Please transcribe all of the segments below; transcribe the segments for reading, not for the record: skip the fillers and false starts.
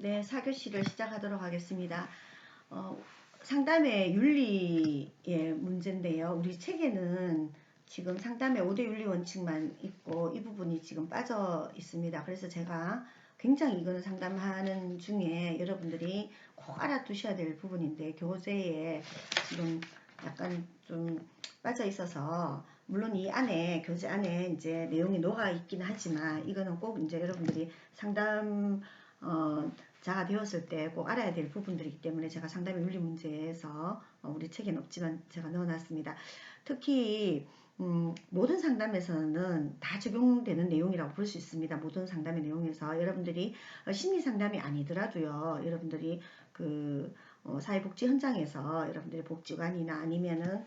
네, 4교시를 시작하도록 하겠습니다. 상담의 윤리의 문제인데요. 우리 책에는 지금 상담의 5대 윤리 원칙만 있고 이 부분이 지금 빠져 있습니다. 그래서 제가 굉장히 이거는 상담하는 중에 여러분들이 꼭 알아두셔야 될 부분인데 교재에 지금 약간 좀 빠져 있어서 물론 이 안에 교재 안에 이제 내용이 녹아 있긴 하지만 이거는 꼭 이제 여러분들이 상담 자가 되었을 때 꼭 알아야 될 부분들이기 때문에 제가 상담의 윤리 문제에서 우리 책에는 없지만 제가 넣어놨습니다. 특히 모든 상담에서는 다 적용되는 내용이라고 볼 수 있습니다. 모든 상담의 내용에서 여러분들이 심리 상담이 아니더라도요. 여러분들이 그 사회복지 현장에서 여러분들이 복지관이나 아니면은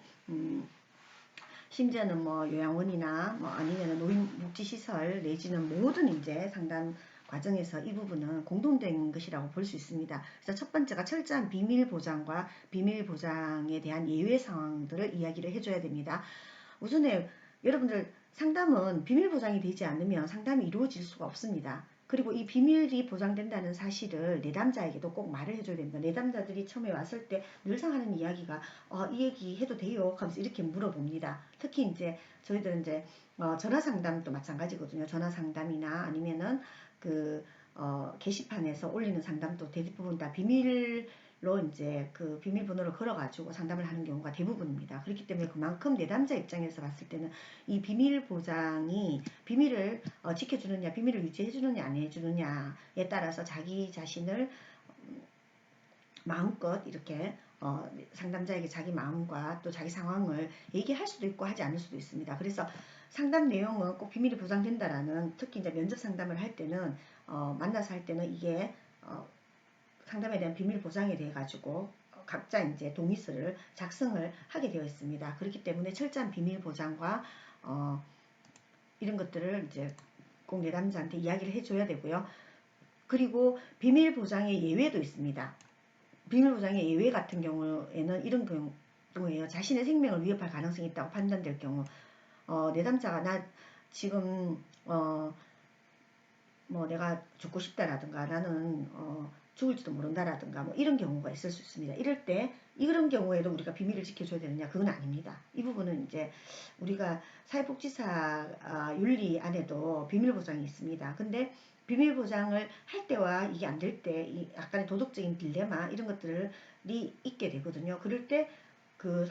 심지어는 뭐 요양원이나 뭐 아니면은 노인복지시설 내지는 모든 이제 상담 과정에서 이 부분은 공통된 것이라고 볼 수 있습니다. 그래서 첫 번째가 철저한 비밀 보장과 비밀 보장에 대한 예외 상황들을 이야기를 해줘야 됩니다. 우선에 여러분들 상담은 비밀 보장이 되지 않으면 상담이 이루어질 수가 없습니다. 그리고 이 비밀이 보장된다는 사실을 내담자에게도 꼭 말을 해줘야 됩니다. 내담자들이 처음에 왔을 때 늘상 하는 이야기가 이 얘기 해도 돼요? 하면서 이렇게 물어봅니다. 특히 이제 저희들은 이제 전화 상담도 마찬가지거든요. 전화 상담이나 아니면은 그 게시판에서 올리는 상담도 대부분 다 비밀로 이제 그 비밀번호를 걸어가지고 상담을 하는 경우가 대부분입니다. 그렇기 때문에 그만큼 내담자 입장에서 봤을 때는 이 비밀 보장이 비밀을 지켜주느냐, 비밀을 유지해주느냐, 안 해주느냐에 따라서 자기 자신을 마음껏 이렇게 상담자에게 자기 마음과 또 자기 상황을 얘기할 수도 있고 하지 않을 수도 있습니다. 그래서 상담 내용은 꼭 비밀이 보장된다라는, 특히 이제 면접 상담을 할 때는 만나서 할 때는 이게 상담에 대한 비밀 보장에 대해 가지고 각자 이제 동의서를 작성을 하게 되어 있습니다. 그렇기 때문에 철저한 비밀 보장과 이런 것들을 이제 꼭 내담자한테 이야기를 해줘야 되고요. 그리고 비밀 보장의 예외도 있습니다. 비밀 보장의 예외 같은 경우에는 이런 경우에요. 자신의 생명을 위협할 가능성이 있다고 판단될 경우, 내담자가 나 지금 뭐 내가 죽고 싶다라든가 나는 죽을지도 모른다라든가 뭐 이런 경우가 있을 수 있습니다. 이럴 때 이런 경우에도 우리가 비밀을 지켜줘야 되느냐? 그건 아닙니다. 이 부분은 이제 우리가 사회복지사 윤리 안에도 비밀 보장이 있습니다. 근데 비밀 보장을 할 때와 이게 안 될 때 약간의 도덕적인 딜레마 이런 것들이 있게 되거든요. 그럴 때 그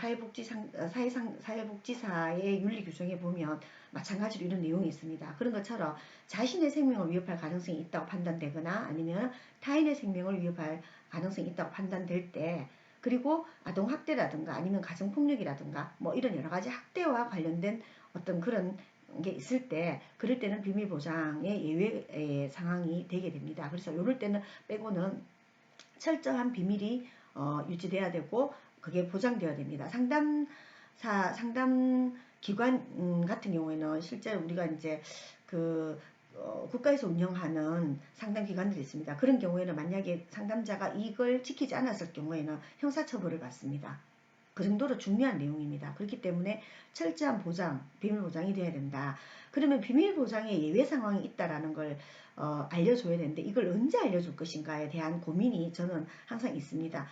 사회복지사의 윤리 규정에 보면 마찬가지로 이런 내용이 있습니다. 그런 것처럼 자신의 생명을 위협할 가능성이 있다고 판단되거나 아니면 타인의 생명을 위협할 가능성이 있다고 판단될 때, 그리고 아동학대라든가 아니면 가정폭력이라든가 뭐 이런 여러 가지 학대와 관련된 어떤 그런 게 있을 때, 그럴 때는 비밀보장의 예외 상황이 되게 됩니다. 그래서 이럴 때는 빼고는 철저한 비밀이 유지돼야 되고 그게 보장되어야 됩니다. 상담 기관 같은 경우에는 실제 우리가 이제 그 국가에서 운영하는 상담 기관들이 있습니다. 그런 경우에는 만약에 상담자가 이걸 지키지 않았을 경우에는 형사처벌을 받습니다. 그 정도로 중요한 내용입니다. 그렇기 때문에 철저한 보장, 비밀 보장이 돼야 된다. 그러면 비밀 보장에 예외 상황이 있다라는 걸 알려줘야 되는데 이걸 언제 알려줄 것인가에 대한 고민이 저는 항상 있습니다.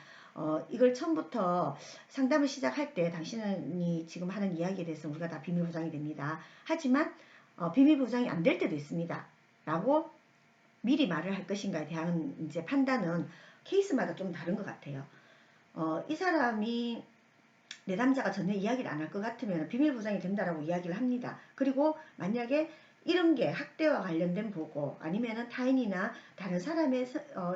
이걸 처음부터 상담을 시작할 때 당신이 지금 하는 이야기에 대해서 우리가 다 비밀 보장이 됩니다. 하지만 비밀 보장이 안 될 때도 있습니다. 라고 미리 말을 할 것인가에 대한 이제 판단은 케이스마다 좀 다른 것 같아요. 이 사람이 내담자가 전혀 이야기를 안 할 것 같으면 비밀 보장이 된다라고 이야기를 합니다. 그리고 만약에 이런 게 학대와 관련된 보고 아니면은 타인이나 다른 사람의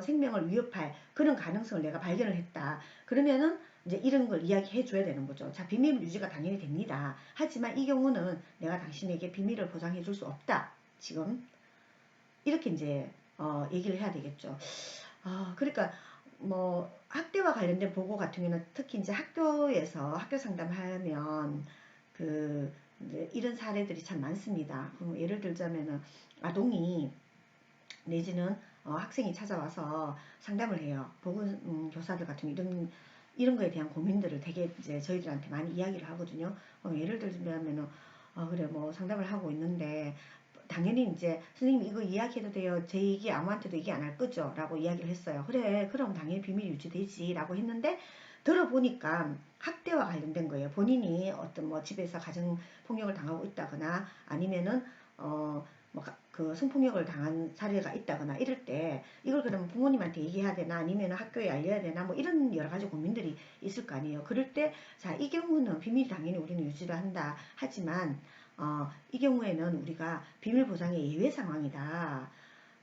생명을 위협할 그런 가능성을 내가 발견을 했다. 그러면은 이제 이런 걸 이야기해 줘야 되는 거죠. 자, 비밀 유지가 당연히 됩니다. 하지만 이 경우는 내가 당신에게 비밀을 보장해 줄 수 없다. 지금 이렇게 이제 얘기를 해야 되겠죠. 그러니까 뭐 학대와 관련된 보고 같은 경우는 특히 이제 학교에서 학교 상담하면 그 이제 이런 사례들이 참 많습니다. 예를 들자면은 아동이 내지는 학생이 찾아와서 상담을 해요. 보건 교사들 같은 이런 거에 대한 고민들을 되게 이제 저희들한테 많이 이야기를 하거든요. 예를 들자면은 그래 뭐 상담을 하고 있는데 당연히 이제 선생님 이거 이야기해도 돼요. 제 얘기 아무한테도 얘기 안 할 거죠? 라고 이야기를 했어요. 그래, 그럼 당연히 비밀 유지되지. 라고 했는데 들어보니까 학대와 관련된 거예요. 본인이 어떤 뭐 집에서 가정 폭력을 당하고 있다거나 아니면은 그 성폭력을 당한 사례가 있다거나 이럴 때 이걸 그러면 부모님한테 얘기해야 되나 아니면 학교에 알려야 되나 뭐 이런 여러 가지 고민들이 있을 거 아니에요. 그럴 때 자, 이 경우는 비밀 당연히 우리는 유지를 한다. 하지만 이 경우에는 우리가 비밀 보장의 예외 상황이다.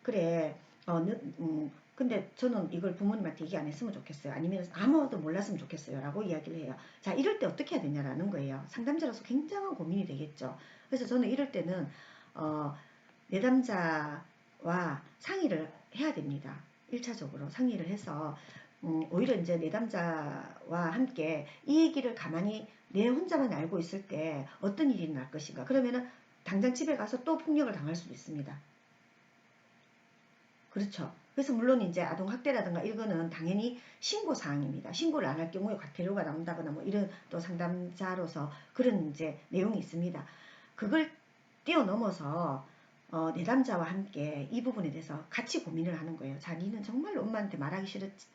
그래. 근데 저는 이걸 부모님한테 얘기 안 했으면 좋겠어요. 아니면 아무도 몰랐으면 좋겠어요. 라고 이야기를 해요. 자, 이럴 때 어떻게 해야 되냐라는 거예요. 상담자로서 굉장한 고민이 되겠죠. 그래서 저는 이럴 때는, 내담자와 상의를 해야 됩니다. 1차적으로 상의를 해서, 오히려 이제 내담자와 함께 이 얘기를 가만히 내 혼자만 알고 있을 때 어떤 일이 날 것인가. 그러면은 당장 집에 가서 또 폭력을 당할 수도 있습니다. 그렇죠. 그래서 물론 이제 아동학대라든가 이거는 당연히 신고 사항입니다. 신고를 안 할 경우에 과태료가 나온다거나 뭐 이런 또 상담자로서 그런 이제 내용이 있습니다. 그걸 뛰어넘어서 내담자와 함께 이 부분에 대해서 같이 고민을 하는 거예요. 자, 니는 정말 엄마한테 말하기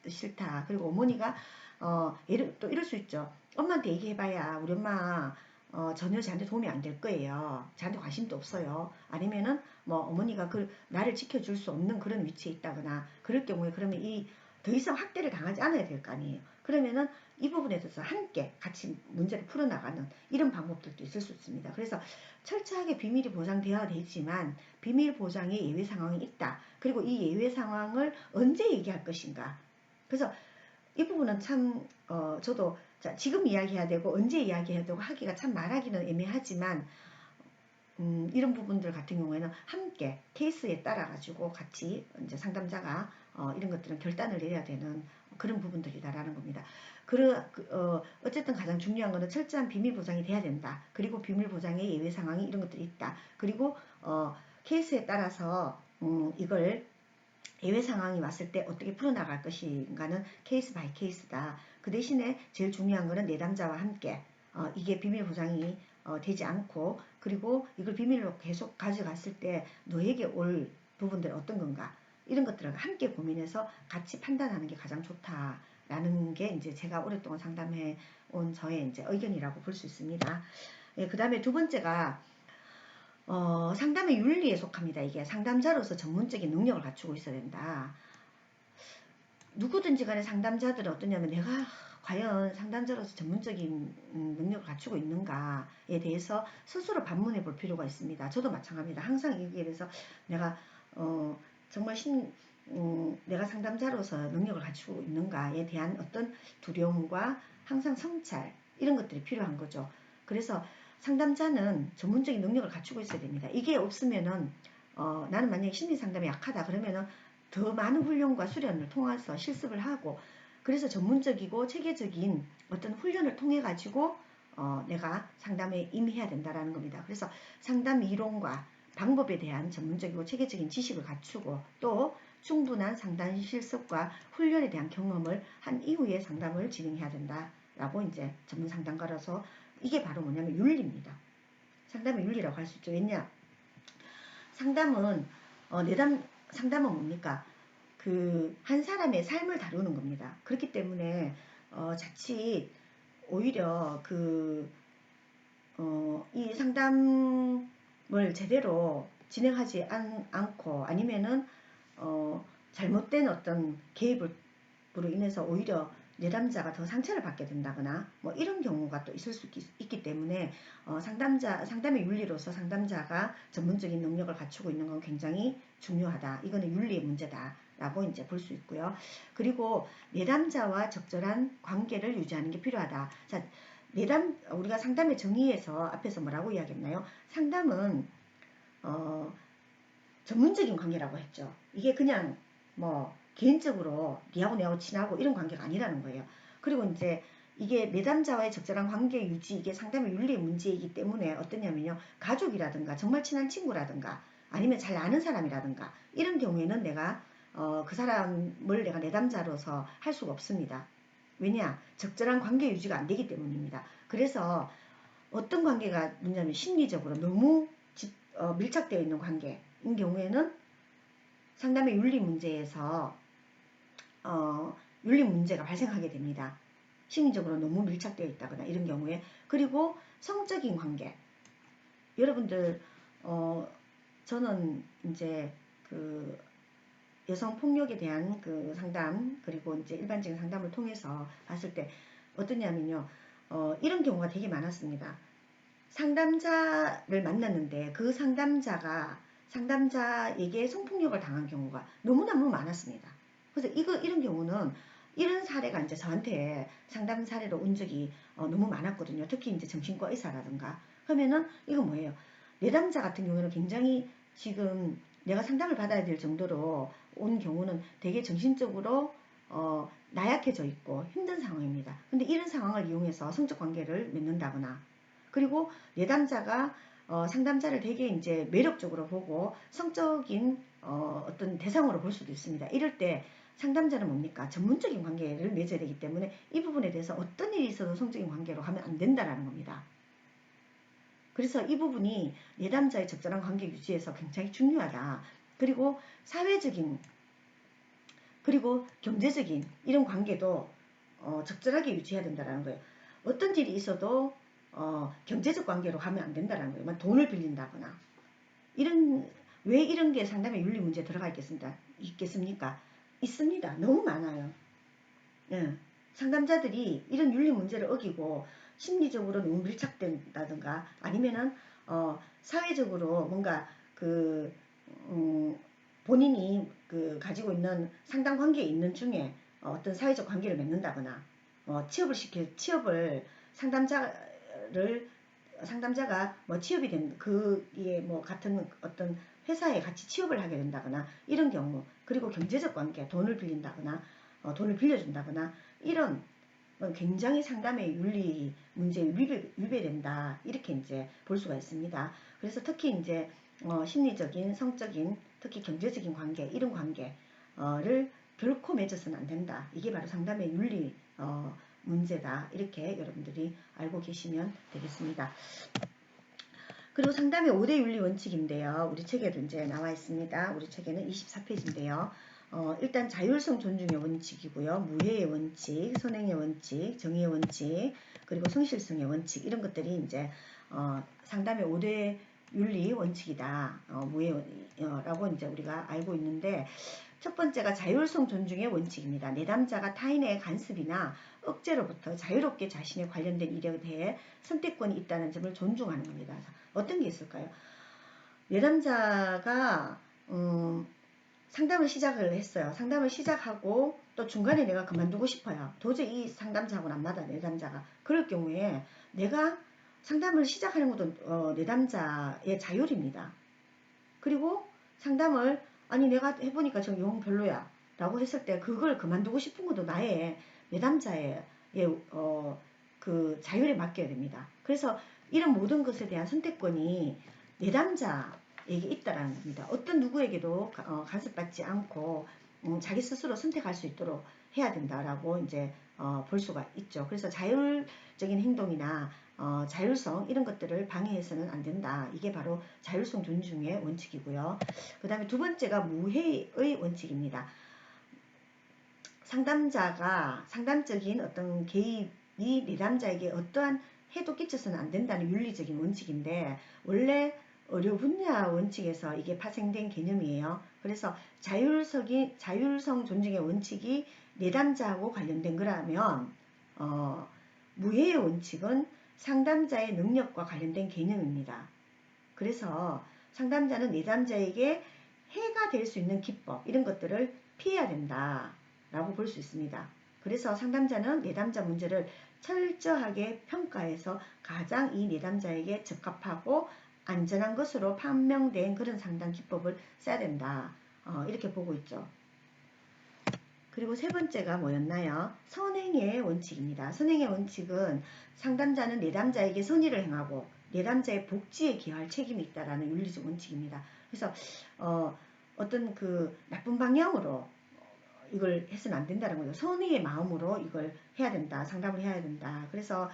싫다. 그리고 어머니가 또 이럴 수 있죠. 엄마한테 얘기해봐야 우리 엄마 전혀 저한테 도움이 안 될 거예요. 저한테 관심도 없어요. 아니면은 뭐 어머니가 나를 지켜줄 수 없는 그런 위치에 있다거나 그럴 경우에 그러면 더 이상 학대를 당하지 않아야 될 거 아니에요. 그러면은 이 부분에 대해서 함께 같이 문제를 풀어나가는 이런 방법들도 있을 수 있습니다. 그래서 철저하게 비밀이 보장되어야 되지만 비밀 보장의 예외 상황이 있다. 그리고 이 예외 상황을 언제 얘기할 것인가. 그래서 이 부분은 참 저도 자, 지금 이야기해야 되고 언제 이야기해야 되고 하기가 참 말하기는 애매하지만 이런 부분들 같은 경우에는 함께 케이스에 따라 가지고 같이 이제 상담자가 이런 것들은 결단을 내려야 되는 그런 부분들이다라는 겁니다. 어쨌든 가장 중요한 것은 철저한 비밀 보장이 돼야 된다. 그리고 비밀 보장의 예외 상황이 이런 것들이 있다. 그리고 케이스에 따라서 이걸 예외 상황이 왔을 때 어떻게 풀어나갈 것인가는 케이스 바이 케이스다. 그 대신에 제일 중요한 것은 내담자와 함께 이게 비밀 보장이 되지 않고 그리고 이걸 비밀로 계속 가져갔을 때 너에게 올 부분들 어떤 건가 이런 것들을 함께 고민해서 같이 판단하는 게 가장 좋다라는 게 이제 제가 오랫동안 상담해 온 저의 이제 의견이라고 볼 수 있습니다. 예, 그 다음에 두 번째가 상담의 윤리에 속합니다. 이게 상담자로서 전문적인 능력을 갖추고 있어야 된다. 누구든지 간에 상담자들은 어떠냐면 내가 과연 상담자로서 전문적인 능력을 갖추고 있는가에 대해서 스스로 반문해 볼 필요가 있습니다. 저도 마찬가지입니다. 항상 여기에 대해서 내가 정말 내가 상담자로서 능력을 갖추고 있는가에 대한 어떤 두려움과 항상 성찰 이런 것들이 필요한 거죠. 그래서 상담자는 전문적인 능력을 갖추고 있어야 됩니다. 이게 없으면은 나는 만약에 심리상담이 약하다 그러면은 더 많은 훈련과 수련을 통해서 실습을 하고 그래서 전문적이고 체계적인 어떤 훈련을 통해 가지고 내가 상담에 임해야 된다라는 겁니다. 그래서 상담 이론과 방법에 대한 전문적이고 체계적인 지식을 갖추고 또 충분한 상담 실습과 훈련에 대한 경험을 한 이후에 상담을 진행해야 된다라고 이제 전문 상담가로서 이게 바로 뭐냐면 윤리입니다. 상담의 윤리라고 할 수 있죠. 왜냐? 상담은 상담은 뭡니까? 한 사람의 삶을 다루는 겁니다. 그렇기 때문에 자칫 오히려 이 상담을 제대로 진행하지 않고 아니면은 잘못된 어떤 개입으로 인해서 오히려 내담자가 더 상처를 받게 된다거나 뭐 이런 경우가 또 있을 수 있기 때문에 상담의 윤리로서 상담자가 전문적인 능력을 갖추고 있는 건 굉장히 중요하다. 이거는 윤리의 문제다라고 이제 볼 수 있고요. 그리고 내담자와 적절한 관계를 유지하는 게 필요하다. 자, 우리가 상담의 정의에서 앞에서 뭐라고 이야기했나요? 상담은 전문적인 관계라고 했죠. 이게 그냥 뭐 개인적으로 니하고 내하고 친하고 이런 관계가 아니라는 거예요. 그리고 이제 이게 내담자와의 적절한 관계 유지 이게 상담의 윤리의 문제이기 때문에 어떠냐면요. 가족이라든가 정말 친한 친구라든가 아니면 잘 아는 사람이라든가 이런 경우에는 내가 그 사람을 내가 내담자로서 할 수가 없습니다. 왜냐? 적절한 관계 유지가 안 되기 때문입니다. 그래서 어떤 관계가 뭐냐면 심리적으로 너무 밀착되어 있는 관계인 경우에는 상담의 윤리 문제에서 윤리 문제가 발생하게 됩니다. 심리적으로 너무 밀착되어 있다거나 이런 경우에. 그리고 성적인 관계. 여러분들 저는 이제 그 여성 폭력에 대한 그 상담, 그리고 이제 일반적인 상담을 통해서 봤을 때 어떠냐면요, 이런 경우가 되게 많았습니다. 상담자를 만났는데 그 상담자에게 성폭력을 당한 경우가 너무너무 많았습니다. 그래서 이런 경우는 이런 사례가 이제 저한테 상담 사례로 온 적이 너무 많았거든요. 특히 이제 정신과 의사라든가. 그러면은 이건 뭐예요? 내담자 같은 경우는 굉장히 지금 내가 상담을 받아야 될 정도로 온 경우는 되게 정신적으로 나약해져 있고 힘든 상황입니다. 근데 이런 상황을 이용해서 성적 관계를 맺는다거나, 그리고 내담자가 상담자를 되게 이제 매력적으로 보고 성적인 어떤 대상으로 볼 수도 있습니다. 이럴 때 상담자는 뭡니까? 전문적인 관계를 맺어야 되기 때문에 이 부분에 대해서 어떤 일이 있어도 성적인 관계로 하면 안 된다라는 겁니다. 그래서 이 부분이 내담자의 적절한 관계 유지에서 굉장히 중요하다. 그리고 사회적인, 그리고 경제적인 이런 관계도 적절하게 유지해야 된다는 거예요. 어떤 일이 있어도 경제적 관계로 하면 안 된다는 거예요. 돈을 빌린다거나. 왜 이런 게 상담의 윤리 문제에 들어가 있겠습니까? 있습니다. 너무 많아요. 예. 상담자들이 이런 윤리 문제를 어기고 심리적으로 너무 밀착된다든가, 아니면은 사회적으로 뭔가 본인이 가지고 있는 상담 관계에 있는 중에 어떤 사회적 관계를 맺는다거나, 취업을 상담자가 뭐 취업이 된 그에 뭐 같은 어떤 회사에 같이 취업을 하게 된다거나 이런 경우, 그리고 경제적 관계, 돈을 빌린다거나 돈을 빌려준다거나, 이런 굉장히 상담의 윤리 문제에 위배된다, 이렇게 이제 볼 수가 있습니다. 그래서 특히 이제 심리적인, 성적인, 특히 경제적인 관계, 이런 관계를 결코 맺어서는 안 된다. 이게 바로 상담의 윤리 문제다. 이렇게 여러분들이 알고 계시면 되겠습니다. 그리고 상담의 5대 윤리 원칙인데요. 우리 책에도 이제 나와 있습니다. 우리 책에는 24페이지인데요. 일단 자율성 존중의 원칙이고요. 무해의 원칙, 선행의 원칙, 정의의 원칙, 그리고 성실성의 원칙, 이런 것들이 이제 상담의 5대 윤리 원칙이다. 무해라고 이제 우리가 알고 있는데, 첫 번째가 자율성 존중의 원칙입니다. 내담자가 타인의 간섭이나 억제로부터 자유롭게 자신에 관련된 일에 대해 선택권이 있다는 점을 존중하는 겁니다. 어떤 게 있을까요? 내담자가 상담을 시작을 했어요. 상담을 시작하고 또 중간에 내가 그만두고 싶어요. 도저히 이 상담자하고는 안 맞아, 내담자가. 그럴 경우에 내가 상담을 시작하는 것도 내담자의 자율입니다. 그리고 상담을 아니 내가 해보니까 저 영 별로야 라고 했을 때 그걸 그만두고 싶은 것도 나의 내담자의 그 자율에 맡겨야 됩니다. 그래서 이런 모든 것에 대한 선택권이 내담자에게 있다라는 겁니다. 어떤 누구에게도 간섭받지 않고 자기 스스로 선택할 수 있도록 해야 된다라고 이제 볼 수가 있죠. 그래서 자율적인 행동이나 자율성, 이런 것들을 방해해서는 안 된다. 이게 바로 자율성 존중의 원칙이고요. 그 다음에 두 번째가 무해의 원칙입니다. 상담자가 상담적인 어떤 개입이 내담자에게 어떠한 해도 끼쳐서는 안 된다는 윤리적인 원칙인데, 원래 의료 분야 원칙에서 이게 파생된 개념이에요. 그래서 자율성 존중의 원칙이 내담자하고 관련된 거라면 무해의 원칙은 상담자의 능력과 관련된 개념입니다. 그래서 상담자는 내담자에게 해가 될 수 있는 기법, 이런 것들을 피해야 된다 라고 볼 수 있습니다. 그래서 상담자는 내담자 문제를 철저하게 평가해서 가장 이 내담자에게 적합하고 안전한 것으로 판명된 그런 상담 기법을 써야 된다. 이렇게 보고 있죠. 그리고 세 번째가 뭐였나요? 선행의 원칙입니다. 선행의 원칙은 상담자는 내담자에게 선의를 행하고 내담자의 복지에 기여할 책임이 있다라는 윤리적 원칙입니다. 그래서 어떤 그 나쁜 방향으로 이걸 해서는 안 된다는 거죠. 선의의 마음으로 이걸 해야 된다. 상담을 해야 된다. 그래서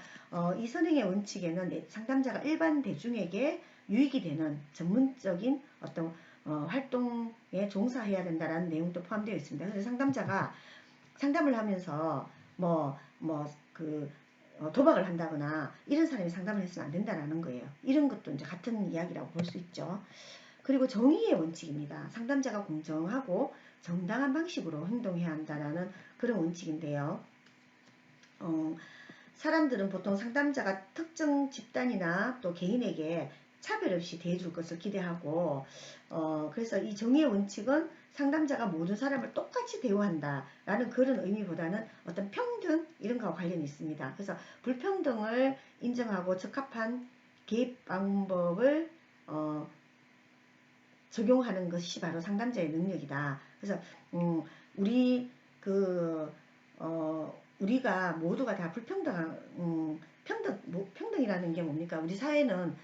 이 선행의 원칙에는 상담자가 일반 대중에게 유익이 되는 전문적인 어떤 활동에 종사해야 된다라는 내용도 포함되어 있습니다. 그래서 상담자가 상담을 하면서 도박을 한다거나 이런 사람이 상담을 했으면 안 된다는 거예요. 이런 것도 이제 같은 이야기라고 볼 수 있죠. 그리고 정의의 원칙입니다. 상담자가 공정하고 정당한 방식으로 행동해야 한다는 그런 원칙인데요. 사람들은 보통 상담자가 특정 집단이나 또 개인에게 차별 없이 대해줄 것을 기대하고 그래서 이 정의의 원칙은 상담자가 모든 사람을 똑같이 대우한다라는 그런 의미보다는 어떤 평등 이런 거와 관련이 있습니다. 그래서 불평등을 인정하고 적합한 개입 방법을 적용하는 것이 바로 상담자의 능력이다. 그래서 우리 우리가 모두가 다 불평등한 평등이라는 게 뭡니까? 우리 사회는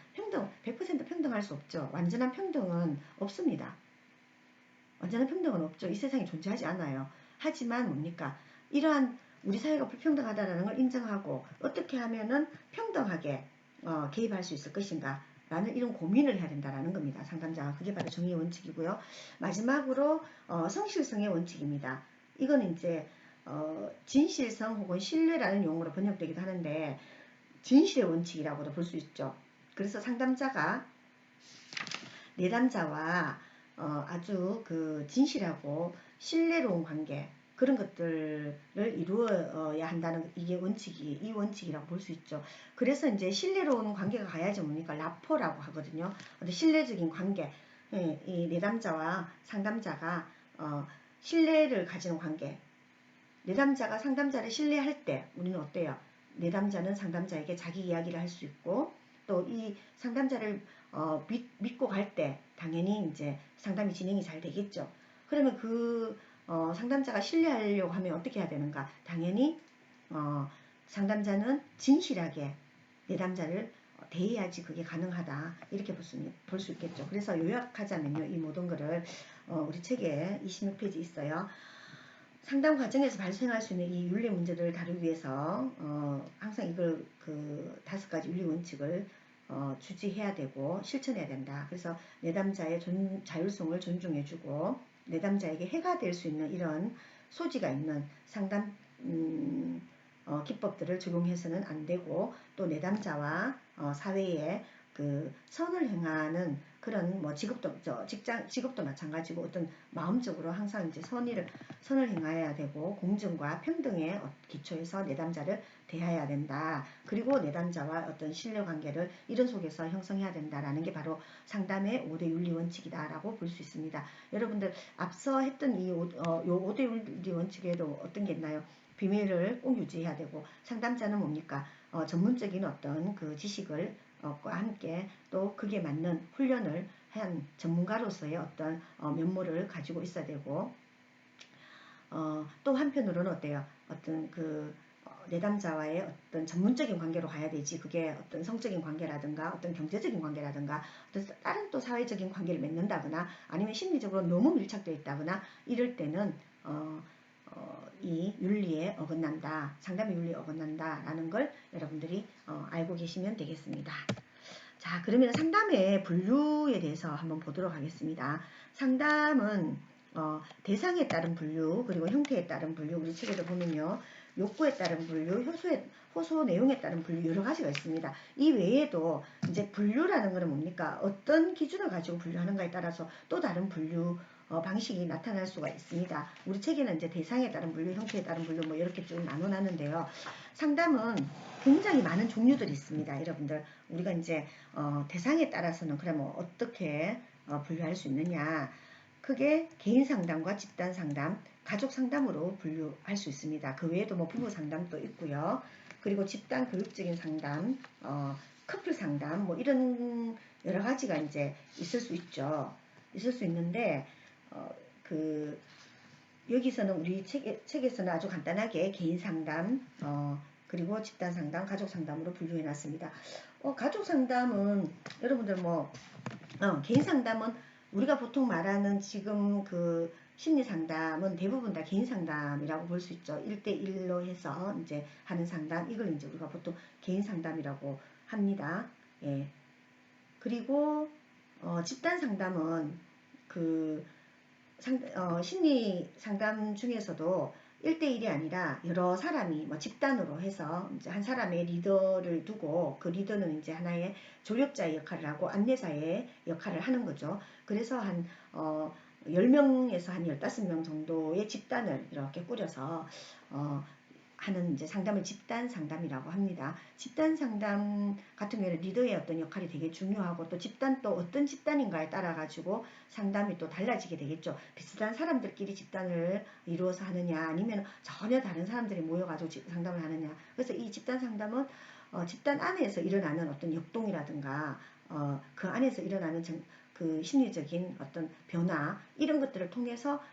100% 평등할 수 없죠. 완전한 평등은 없습니다. 완전한 평등은 없죠. 이 세상에 존재하지 않아요. 하지만 뭡니까? 이러한 우리 사회가 불평등하다는 걸 인정하고 어떻게 하면은 평등하게 개입할 수 있을 것인가 라는 이런 고민을 해야 된다는 겁니다. 상담자가. 그게 바로 정의의 원칙이고요. 마지막으로 성실성의 원칙입니다. 이거는 이제 진실성 혹은 신뢰라는 용어로 번역되기도 하는데 진실의 원칙이라고도 볼 수 있죠. 그래서 상담자가 내담자와 아주 진실하고 신뢰로운 관계 그런 것들을 이루어야 한다는 이게 이 원칙이라고 볼 수 있죠. 그래서 이제 신뢰로운 관계가 가야지 뭡니까? 라포라고 하거든요. 신뢰적인 관계, 이 내담자와 상담자가 신뢰를 가지는 관계. 내담자가 상담자를 신뢰할 때 우리는 어때요? 내담자는 상담자에게 자기 이야기를 할 수 있고 또 이 상담자를 믿고 갈 때 당연히 이제 상담이 진행이 잘 되겠죠. 그러면 상담자가 신뢰하려고 하면 어떻게 해야 되는가? 당연히 상담자는 진실하게 내담자를 대해야지 그게 가능하다. 이렇게 볼 수 있겠죠. 그래서 요약하자면요. 이 모든 거를 우리 책에 26페이지 있어요. 상담 과정에서 발생할 수 있는 이 윤리 문제들을 다루기 위해서 항상 이걸 5가지 윤리 원칙을 주지해야 되고 실천해야 된다. 그래서 내담자의 자율성을 존중해주고 내담자에게 해가 될 수 있는 이런 소지가 있는 상담 기법들을 적용해서는 안 되고 또 내담자와 사회에 선을 행하는 그런 직업도 마찬가지고 어떤 마음적으로 항상 이제 선을 행해야 되고 공정과 평등의 기초에서 내담자를 대해야 된다. 그리고 내담자와 어떤 신뢰관계를 이런 속에서 형성해야 된다라는 게 바로 상담의 5대 윤리 원칙이다라고 볼 수 있습니다. 여러분들 앞서 했던 이 5대 윤리 원칙에도 어떤 게 있나요? 비밀을 꼭 유지해야 되고 상담자는 뭡니까? 전문적인 어떤 지식을 과 함께 또 그게 맞는 훈련을 한 전문가로서의 어떤 면모를 가지고 있어야 되고 또 한편으로는 어때요? 어떤 내담자와의 어떤 전문적인 관계로 가야 되지 그게 어떤 성적인 관계라든가 어떤 경제적인 관계라든가 어떤 다른 또 사회적인 관계를 맺는다거나 아니면 심리적으로 너무 밀착되어 있다거나 이럴 때는 이 윤리에 어긋난다. 상담의 윤리에 어긋난다라는 걸 여러분들이 알고 계시면 되겠습니다. 자, 그러면 상담의 분류에 대해서 한번 보도록 하겠습니다. 상담은 대상에 따른 분류, 그리고 형태에 따른 분류, 우리 책에도 보면요. 욕구에 따른 분류, 호소 내용에 따른 분류 여러 가지가 있습니다. 이 외에도 이제 분류라는 것은 뭡니까? 어떤 기준을 가지고 분류하는가에 따라서 또 다른 분류 방식이 나타날 수가 있습니다. 우리 책에는 이제 대상에 따른 분류, 형태에 따른 분류 뭐 이렇게 쭉 나눠놨는데요. 상담은 굉장히 많은 종류들이 있습니다. 여러분들 우리가 이제 대상에 따라서는 그러면 어떻게 분류할 수 있느냐? 크게 개인 상담과 집단 상담, 가족 상담으로 분류할 수 있습니다. 그 외에도 뭐 부부 상담도 있고요. 그리고 집단 교육적인 상담, 커플 상담 뭐 이런 여러 가지가 이제 있을 수 있죠. 있을 수 있는데 여기서는 우리 책에서는 아주 간단하게 개인 상담, 그리고 집단 상담, 가족 상담으로 분류해 놨습니다. 가족 상담은 여러분들 개인 상담은 우리가 보통 말하는 지금 심리 상담은 대부분 다 개인 상담이라고 볼 수 있죠. 1대1로 해서 이제 하는 상담, 이걸 이제 우리가 보통 개인 상담이라고 합니다. 예. 그리고 집단 상담은 그 심리 상담 중에서도 1대1이 아니라 여러 사람이 뭐 집단으로 해서 이제 한 사람의 리더를 두고 그 리더는 이제 하나의 조력자의 역할을 하고 안내자의 역할을 하는 거죠. 그래서 한 10명에서 한 15명 정도의 집단을 이렇게 꾸려서 하는 이제 상담을 집단 상담이라고 합니다. 집단 상담 같은 경우에는 리더의 어떤 역할이 되게 중요하고 또 집단 또 어떤 집단인가에 따라 가지고 상담이 또 달라지게 되겠죠. 비슷한 사람들끼리 집단을 이루어서 하느냐 아니면 전혀 다른 사람들이 모여가지고 상담을 하느냐. 그래서 이 집단 상담은 집단 안에서 일어나는 어떤 역동이라든가 그 안에서 일어나는 그 심리적인 어떤 변화 이런 것들을 통해서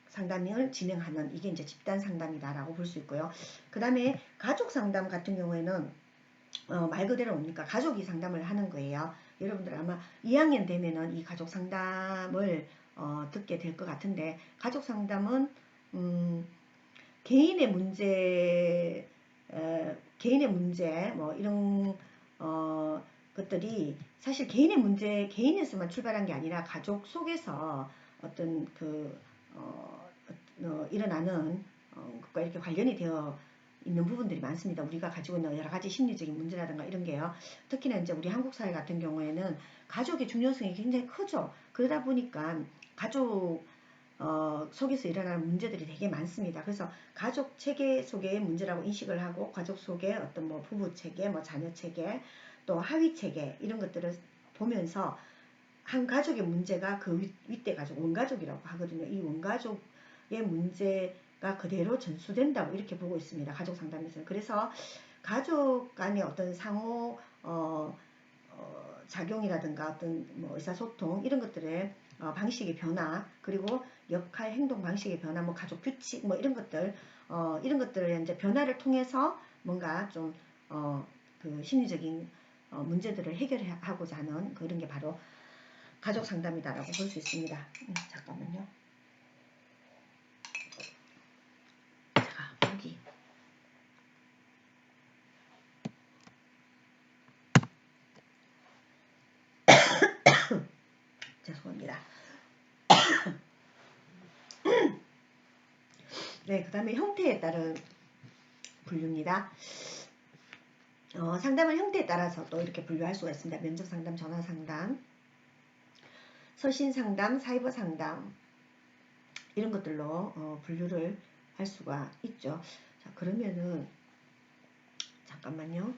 상담을 진행하는 이게 이제 집단 상담이다라고 볼 수 있고요. 그 다음에 가족 상담 같은 경우에는 말 그대로 뭡니까? 가족이 상담을 하는 거예요. 여러분들 아마 2학년 되면은 이 가족 상담을 듣게 될 것 같은데 가족 상담은 개인의 문제 뭐 이런 것들이 사실 개인의 문제 개인에서만 출발한 게 아니라 가족 속에서 어떤 일어나는 것과 이렇게 관련이 되어 있는 부분들이 많습니다. 우리가 가지고 있는 여러 가지 심리적인 문제라든가 이런 게요. 특히나 이제 우리 한국 사회 같은 경우에는 가족의 중요성이 굉장히 크죠. 그러다 보니까 가족 속에서 일어나는 문제들이 되게 많습니다. 그래서 가족 체계 속의 문제라고 인식을 하고 가족 속의 어떤 뭐 부부 체계, 뭐 자녀 체계, 또 하위 체계 이런 것들을 보면서 한 가족의 문제가 그 윗대 가족, 원가족이라고 하거든요. 이 원가족의 문제가 그대로 전수된다고 이렇게 보고 있습니다. 가족 상담에서는. 그래서 가족 간의 어떤 상호 작용이라든가 어떤 뭐 의사소통 이런 것들의 방식의 변화 그리고 역할 행동 방식의 변화 뭐 가족 규칙 뭐 이런 것들 이런 것들을 이제 변화를 통해서 뭔가 좀 그 심리적인 문제들을 해결하고자 하는 그런 게 바로 가족 상담이다라고 볼 수 있습니다. 잠깐만요. 자, 여기 죄송합니다. 네, 그 다음에 형태에 따른 분류입니다. 상담을 형태에 따라서 또 이렇게 분류할 수가 있습니다. 면접 상담, 전화 상담, 서신 상담, 사이버 상담 이런 것들로 분류를 할 수가 있죠. 자, 그러면은 잠깐만요.